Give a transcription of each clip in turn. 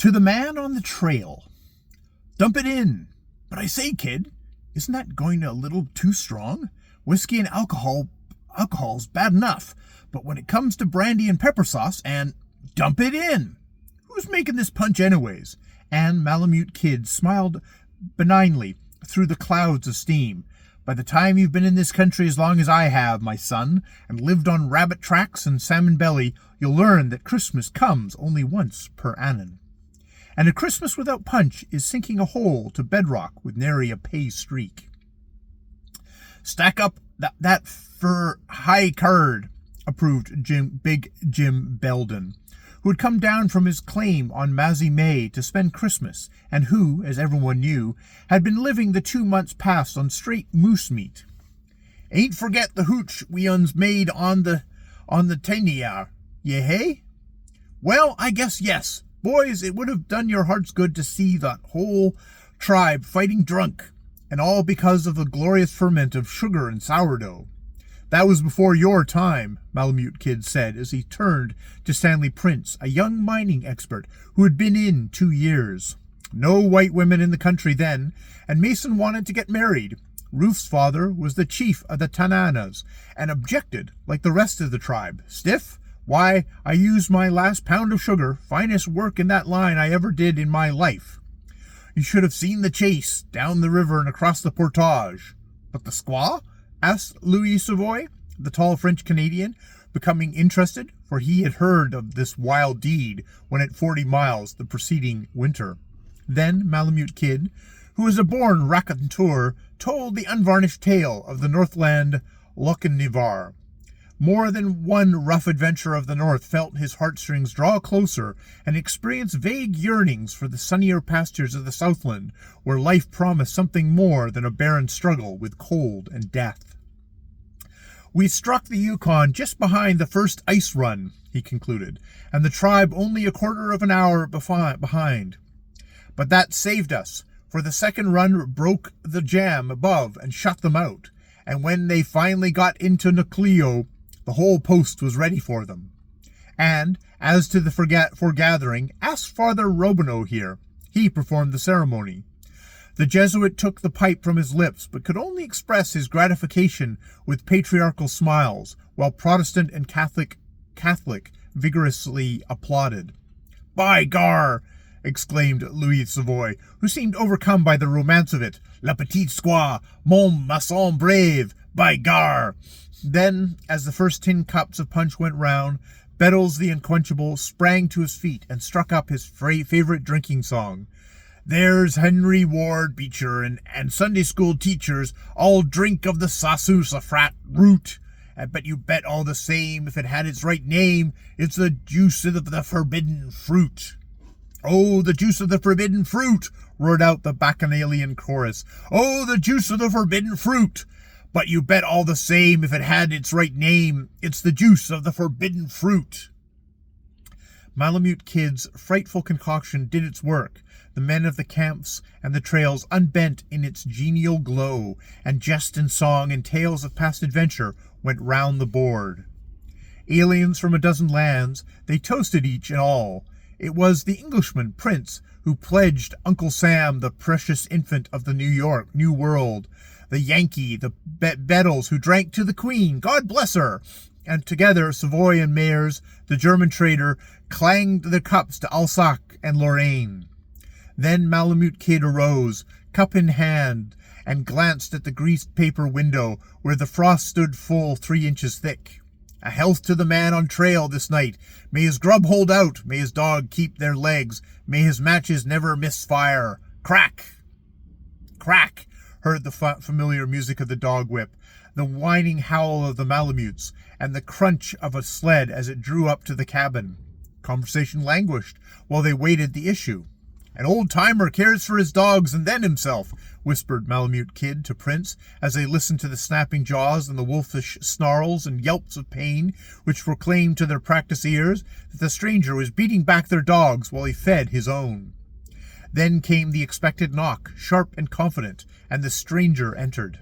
To the man on the trail. Dump it in. But I say, kid, isn't that going a little too strong? Whiskey and alcohol's bad enough, but when it comes to brandy and pepper sauce, and dump it in. Who's making this punch anyways? And Malamute Kid smiled benignly through the clouds of steam. By the time you've been in this country as long as I have, my son, and lived on rabbit tracks and salmon belly, you'll learn that Christmas comes only once per annum. And a Christmas without punch is sinking a hole to bedrock with nary a pay streak. Stack up that for high card, approved Big Jim Belden, who had come down from his claim on Mazzy May to spend Christmas, and who, as everyone knew, had been living the 2 months past on straight moose meat. Ain't forget the hooch we uns made on the Teniar, ye hey? Well, I guess yes. Boys, it would have done your hearts good to see that whole tribe fighting drunk, and all because of the glorious ferment of sugar and sourdough. That was before your time, Malamute Kid said as he turned to Stanley Prince, a young mining expert who had been in 2 years. No white women in the country then, and Mason wanted to get married. Ruth's father was the chief of the Tananas, and objected like the rest of the tribe. Stiff? Why, I used my last pound of sugar, finest work in that line I ever did in my life. You should have seen the chase, down the river and across the portage. But the squaw? Asked Louis Savoy, the tall French-Canadian, becoming interested, for he had heard of this wild deed when at 40 miles the preceding winter. Then Malamute Kid, who was a born raconteur, told the unvarnished tale of the Northland Lochinvar. More than one rough adventurer of the North felt his heartstrings draw closer and experienced vague yearnings for the sunnier pastures of the Southland, where life promised something more than a barren struggle with cold and death. We struck the Yukon just behind the first ice run, he concluded, and the tribe only a quarter of an hour behind. But that saved us, for the second run broke the jam above and shut them out, and when they finally got into Nucleo, the whole post was ready for them. And, as to the foregathering, ask Father Robineau here. He performed the ceremony. The Jesuit took the pipe from his lips, but could only express his gratification with patriarchal smiles, while Protestant and Catholic vigorously applauded. By gar! Exclaimed Louis Savoy, who seemed overcome by the romance of it. La petite squaw, mon maçon brave, by gar! Then, as the first tin cups of punch went round, Bettles the Unquenchable sprang to his feet and struck up his favorite drinking song. There's Henry Ward Beecher and Sunday school teachers all drink of the sassafras root. But you bet all the same, if it had its right name, it's the juice of the forbidden fruit. Oh, the juice of the forbidden fruit, roared out the bacchanalian chorus. Oh, the juice of the forbidden fruit. But you bet all the same, if it had its right name, it's the juice of the forbidden fruit. Malamute Kid's frightful concoction did its work, the men of the camps and the trails unbent in its genial glow, and jest and song and tales of past adventure went round the board. Aliens from a dozen lands, they toasted each and all. It was the Englishman, Prince, who pledged Uncle Sam, the precious infant of the New World, the Yankee, the Bettles, who drank to the Queen, God bless her, and together Savoy and Mayers, the German trader, clanged their cups to Alsace and Lorraine. Then Malamute Kid arose, cup in hand, and glanced at the greased paper window, where the frost stood full 3 inches thick. A health to the man on trail this night. May his grub hold out, may his dog keep their legs, may his matches never miss fire. Crack! Crack! Heard the familiar music of the dog whip, the whining howl of the Malamutes, and the crunch of a sled as it drew up to the cabin. Conversation languished while they waited the issue. An old-timer cares for his dogs and then himself, whispered Malamute Kid to Prince, as they listened to the snapping jaws and the wolfish snarls and yelps of pain which proclaimed to their practiced ears that the stranger was beating back their dogs while he fed his own. Then came the expected knock, sharp and confident, and the stranger entered.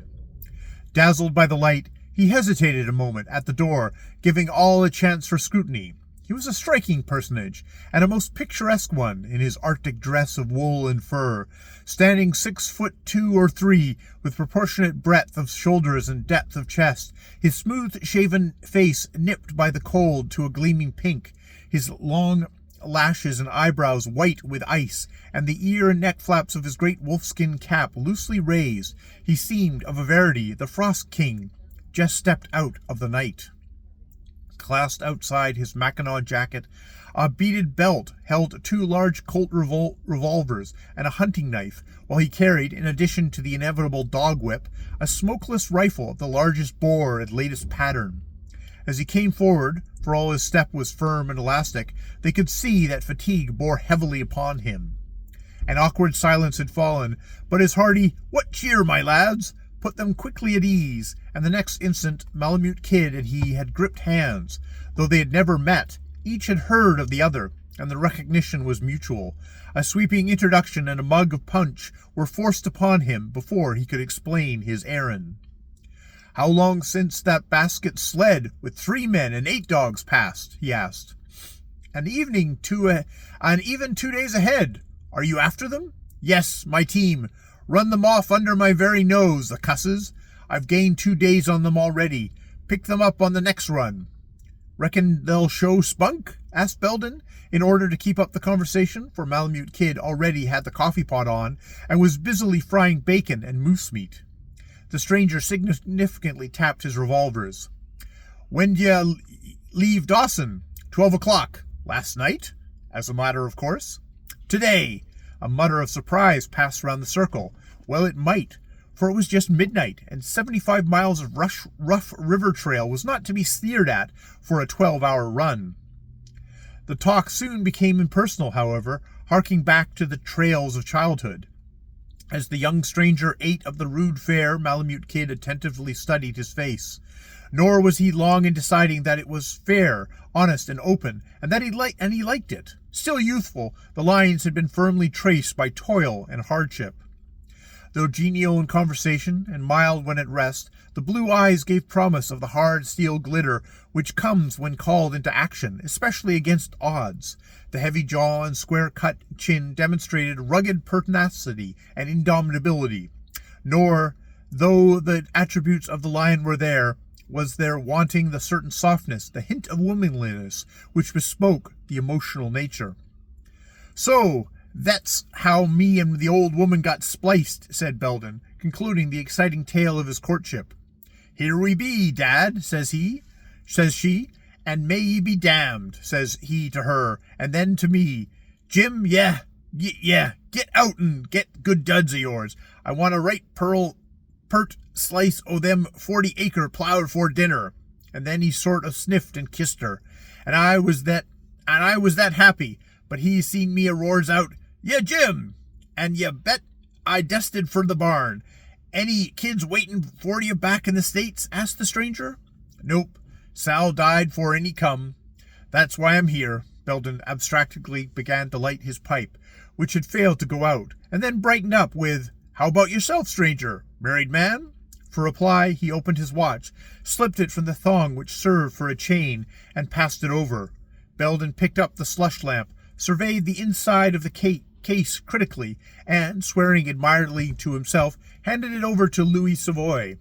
Dazzled by the light, he hesitated a moment at the door, giving all a chance for scrutiny. He was a striking personage, and a most picturesque one, in his Arctic dress of wool and fur, standing 6'2" or 3", with proportionate breadth of shoulders and depth of chest, his smooth-shaven face nipped by the cold to a gleaming pink, his long lashes and eyebrows white with ice, and the ear and neck flaps of his great wolfskin cap loosely raised. He seemed, of a verity, the Frost King, just stepped out of the night. Clasped outside his Mackinaw jacket, a beaded belt held 2 large Colt revolvers and a hunting knife, while he carried, in addition to the inevitable dog whip, a smokeless rifle of the largest bore and latest pattern. As he came forward, for all his step was firm and elastic, they could see that fatigue bore heavily upon him. An awkward silence had fallen, but his hearty, "What cheer, my lads?" put them quickly at ease, and the next instant Malamute Kid and he had gripped hands. Though they had never met, each had heard of the other, and the recognition was mutual. A sweeping introduction and a mug of punch were forced upon him before he could explain his errand. "How long since that basket sled with 3 men and 8 dogs passed?" he asked. "An even 2 days ahead. Are you after them?" "Yes, my team. Run them off under my very nose, the cusses. I've gained 2 days on them already. Pick them up on the next run." "Reckon they'll show spunk?" asked Belden, in order to keep up the conversation, for Malamute Kid already had the coffee pot on and was busily frying bacon and moose meat. The stranger significantly tapped his revolvers. "When d'ye leave Dawson?" 12 o'clock. "Last night?" "As a matter of course." "Today." A mutter of surprise passed round the circle. Well, it might, for it was just midnight, and 75 miles of rough river trail was not to be sneered at for a 12-hour run. The talk soon became impersonal, however, harking back to the trails of childhood. As the young stranger ate of the rude fare, Malamute Kid attentively studied his face. Nor was he long in deciding that it was fair, honest, and open, and that he liked it. Still youthful, the lines had been firmly traced by toil and hardship. Though genial in conversation and mild when at rest, the blue eyes gave promise of the hard steel glitter which comes when called into action, especially against odds. The heavy jaw and square-cut chin demonstrated rugged pertinacity and indomitability. Nor, though the attributes of the lion were there, was there wanting the certain softness, the hint of womanliness, which bespoke the emotional nature. "So, that's how me and the old woman got spliced," said Belden, concluding the exciting tale of his courtship. "Here we be, Dad," says she, "and may ye be damned," says he to her, and then to me, "Jim, get out and get good duds of yours. I want a right pert slice o' them 40-acre plowed for dinner." And then he sort of sniffed and kissed her, and I was that happy. But he seen me roars out, "Yeah, Jim, and ye bet I dested for the barn. Any kids waiting for you back in the States?" asked the stranger. "Nope. Sal died 'fore any come. That's why I'm here." Belden abstractedly began to light his pipe, which had failed to go out, and then brightened up with, "How about yourself, stranger? Married man?" For reply, he opened his watch, slipped it from the thong which served for a chain, and passed it over. Belden picked up the slush lamp, surveyed the inside of the case critically, and, swearing admiringly to himself, handed it over to Louis Savoy.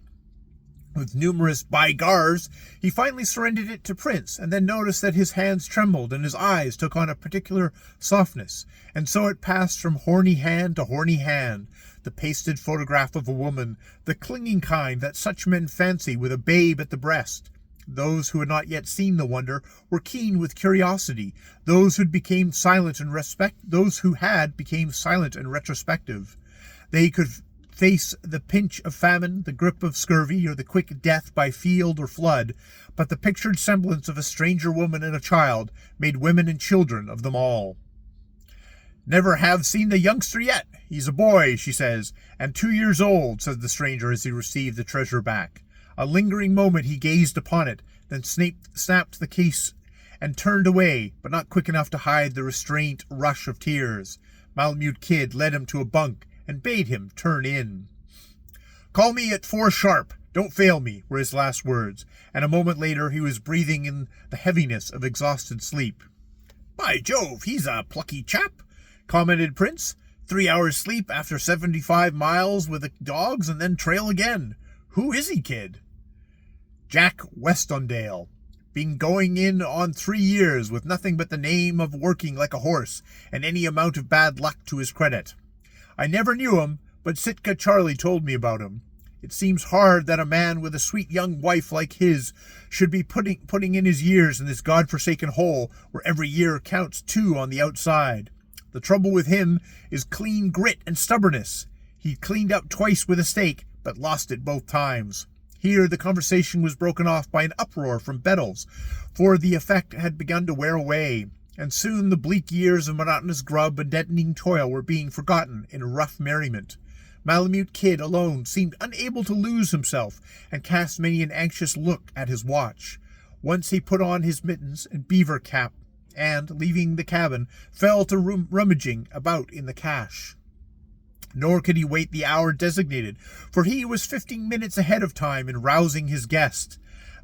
With numerous "by gars," he finally surrendered it to Prince, and then noticed that his hands trembled and his eyes took on a particular softness, and so it passed from horny hand to horny hand, the pasted photograph of a woman, the clinging kind that such men fancy with a babe at the breast. Those who had not yet seen the wonder were keen with curiosity. Those who had became silent and retrospective. They could face the pinch of famine, the grip of scurvy, or the quick death by field or flood, but the pictured semblance of a stranger woman and a child made women and children of them all. "Never have seen the youngster yet. He's a boy," she says, "and 2 years old," said the stranger as he received the treasure back. A lingering moment he gazed upon it, then snapped the case and turned away, but not quick enough to hide the restrained rush of tears. Malamute Kid led him to a bunk and bade him turn in. "Call me at 4 sharp. Don't fail me, were his last words, and a moment later he was breathing in the heaviness of exhausted sleep. By Jove, he's a plucky chap, commented Prince. 3 hours sleep after 75 miles with the dogs and then trail again. Who is he, kid? Jack Westondale. Been going in on 3 years with nothing but the name of working like a horse and any amount of bad luck to his credit. I never knew him, but Sitka Charlie told me about him. It seems hard that a man with a sweet young wife like his should be putting in his years in this godforsaken hole where every year counts 2 on the outside. The trouble with him is clean grit and stubbornness. He cleaned up twice with a stake, but lost it both times. Here the conversation was broken off by an uproar from Bettles, for the effect had begun to wear away, and soon the bleak years of monotonous grub and deadening toil were being forgotten in rough merriment. Malamute Kid alone seemed unable to lose himself, and cast many an anxious look at his watch. Once he put on his mittens and beaver cap, and, leaving the cabin, fell to rummaging about in the cache. Nor could he wait the hour designated, for he was 15 minutes ahead of time in rousing his guest.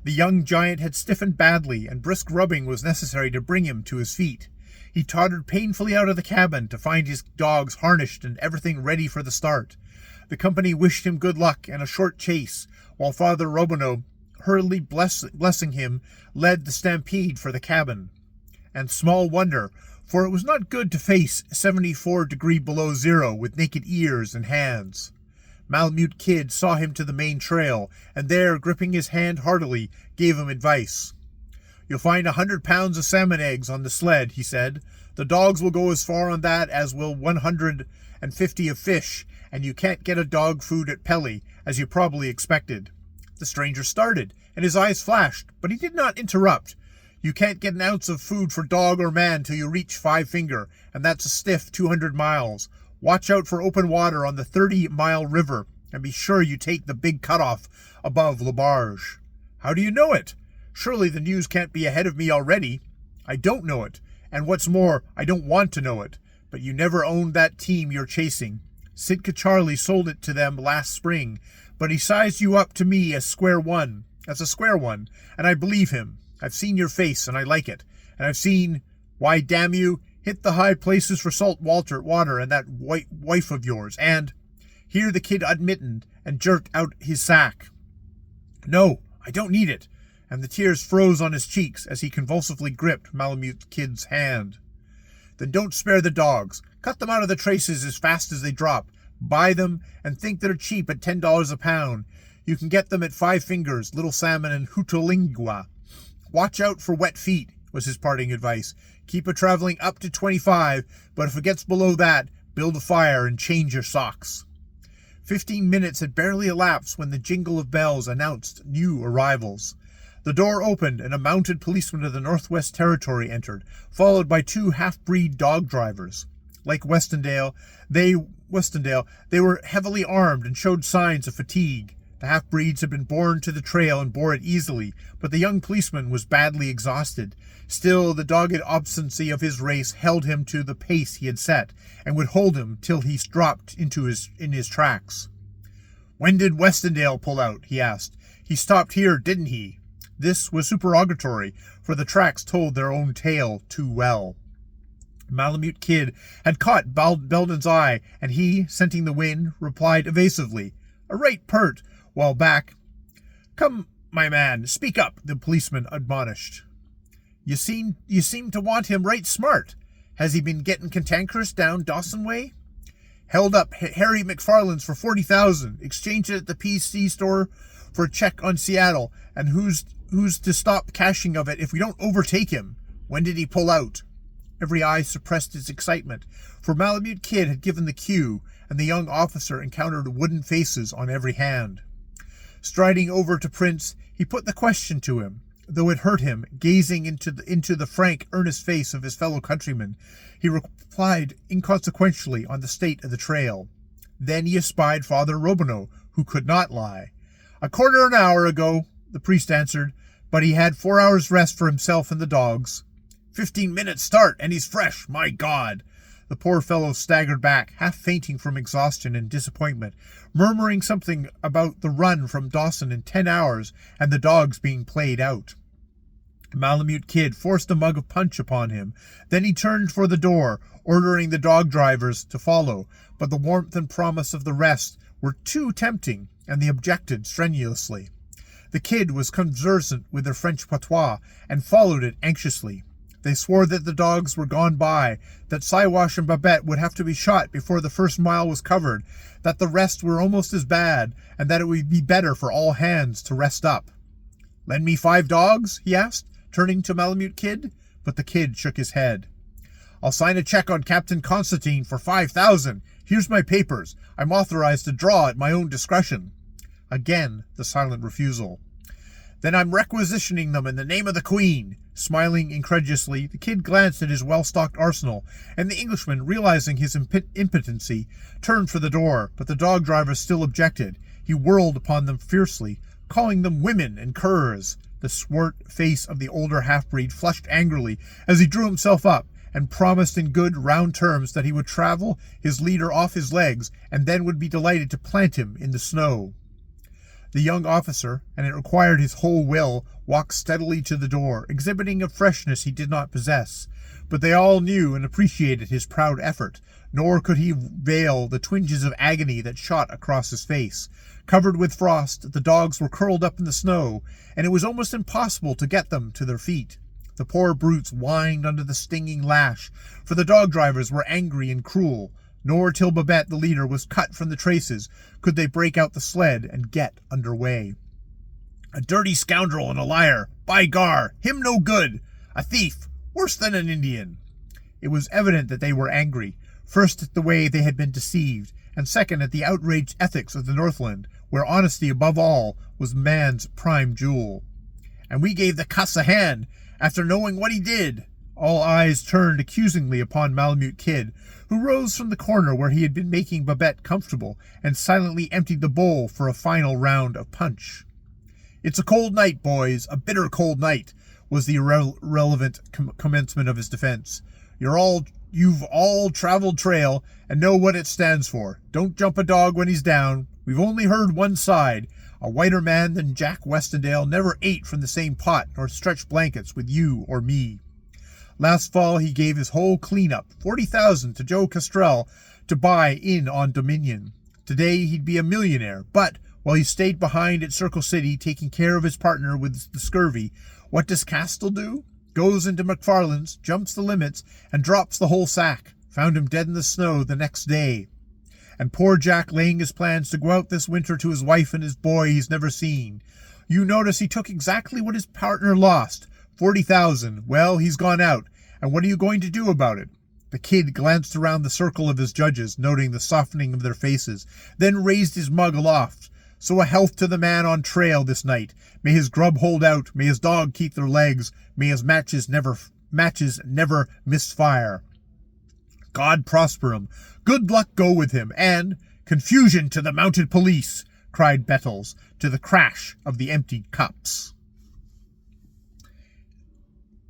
The young giant had stiffened badly, and brisk rubbing was necessary to bring him to his feet. He tottered painfully out of the cabin to find his dogs harnessed and everything ready for the start. The company wished him good luck and a short chase, while Father Robineau, hurriedly blessing him, led the stampede for the cabin. And small wonder, for it was not good to face 74 degrees below zero with naked ears and hands. Malamute Kid saw him to the main trail, and there, gripping his hand heartily, gave him advice. You'll find 100 pounds of salmon eggs on the sled, he said. The dogs will go as far on that as will 150 of fish, and you can't get a dog food at Pelly, as you probably expected. The stranger started, and his eyes flashed, but he did not interrupt. You can't get an ounce of food for dog or man till you reach Five Finger, and that's a stiff 200 miles. Watch out for open water on the 30-mile river, and be sure you take the big cutoff above Labarge. How do you know it? Surely the news can't be ahead of me already. I don't know it, and what's more, I don't want to know it. But you never owned that team you're chasing. Sitka Charlie sold it to them last spring, but he sized you up to me as a square one, and I believe him. I've seen your face, and I like it. And I've seen, why, damn you, hit the high places for salt water and that wife of yours, and... Here the kid unmittened and jerked out his sack. No, I don't need it, and the tears froze on his cheeks as he convulsively gripped Malamute Kid's hand. Then don't spare the dogs. Cut them out of the traces as fast as they drop. Buy them, and think they're cheap at $10 a pound. You can get them at Five Fingers, Little Salmon, and Hutolingua. Watch out for wet feet, was his parting advice. Keep it traveling up to 25, but if it gets below that, build a fire and change your socks. 15 minutes had barely elapsed when the jingle of bells announced new arrivals. The door opened, and a mounted policeman of the Northwest Territory entered, followed by 2 half-breed dog drivers. Like Westondale, they were heavily armed and showed signs of fatigue. The half-breeds had been born to the trail and bore it easily, but the young policeman was badly exhausted. Still, the dogged obstinacy of his race held him to the pace he had set, and would hold him till he dropped in his tracks. When did Westondale pull out? He asked. He stopped here, didn't he? This was supererogatory, for the tracks told their own tale too well. Malamute Kid had caught Belden's eye, and he, scenting the wind, replied evasively, "A right pert," while back. "Come, my man, speak up," the policeman admonished. You seem to want him right smart. Has he been getting cantankerous down Dawson way? Held up Harry McFarland's for $40,000, exchanged it at the PC store for a check on Seattle, and who's to stop cashing of it if we don't overtake him? When did he pull out? Every eye suppressed its excitement, for Malamute Kid had given the cue, and the young officer encountered wooden faces on every hand. Striding over to Prince, he put the question to him. Though it hurt him, gazing into the frank, earnest face of his fellow countryman, he replied inconsequentially on the state of the trail. Then he espied Father Robineau, who could not lie. "A quarter of an hour ago," the priest answered, "but he had 4 hours' rest for himself and the dogs." 15 minutes start, and he's fresh, my God! The poor fellow staggered back, half fainting from exhaustion and disappointment, murmuring something about the run from Dawson in 10 hours and the dogs being played out. Malamute Kid forced a mug of punch upon him. Then he turned for the door, ordering the dog drivers to follow, but the warmth and promise of the rest were too tempting, and they objected strenuously. The Kid was conversant with their French patois, and followed it anxiously. They swore that the dogs were gone by, that Siwash and Babette would have to be shot before the first mile was covered, that the rest were almost as bad, and that it would be better for all hands to rest up. "Lend me 5 dogs?" he asked, turning to Malamute Kid, but the Kid shook his head. "I'll sign a check on Captain Constantine for 5,000. Here's my papers. I'm authorized to draw at my own discretion." Again, the silent refusal. "Then I'm requisitioning them in the name of the Queen." Smiling incredulously, the Kid glanced at his well-stocked arsenal, and the Englishman, realizing his impotency, turned for the door, but the dog driver still objected. He whirled upon them fiercely, calling them women and curs. The swart face of the older half-breed flushed angrily as he drew himself up, and promised in good, round terms that he would travel his leader off his legs, and then would be delighted to plant him in the snow. The young officer, and it required his whole will, walked steadily to the door, exhibiting a freshness he did not possess. But they all knew and appreciated his proud effort, nor could he veil the twinges of agony that shot across his face. Covered with frost, the dogs were curled up in the snow, and it was almost impossible to get them to their feet. The poor brutes whined under the stinging lash, for the dog drivers were angry and cruel. Nor till Babette, the leader, was cut from the traces could they break out the sled and get under way. "A dirty scoundrel and a liar! By gar! Him no good! A thief! Worse than an Indian!" It was evident that they were angry, first at the way they had been deceived, and second at the outraged ethics of the Northland, where honesty above all was man's prime jewel. "And we gave the cuss a hand, after knowing what he did!" All eyes turned accusingly upon Malamute Kid, who rose from the corner where he had been making Babette comfortable, and silently emptied the bowl for a final round of punch. "It's a cold night, boys, a bitter cold night," was the irrelevant commencement of his defense. You've all traveled trail, and know what it stands for. Don't jump a dog when he's down. We've only heard one side. A whiter man than Jack Westendale never ate from the same pot, nor stretched blankets with you or me. Last fall he gave his whole clean-up, 40,000 to Joe Castrell, to buy in on Dominion. Today he'd be a millionaire, but while he stayed behind at Circle City taking care of his partner with the scurvy, what does Castell do? Goes into McFarland's, jumps the limits, and drops the whole sack. Found him dead in the snow the next day. And poor Jack laying his plans to go out this winter to his wife and his boy he's never seen. You notice he took exactly what his partner lost, 40,000. Well, he's gone out, and what are you going to do about it? The Kid glanced around the circle of his judges, noting the softening of their faces, then raised his mug aloft. "So a health to the man on trail this night. May his grub hold out, may his dog keep their legs, may his matches never miss fire. God prosper him. Good luck go with him, and confusion to the mounted police," cried Bettles, to the crash of the emptied cups.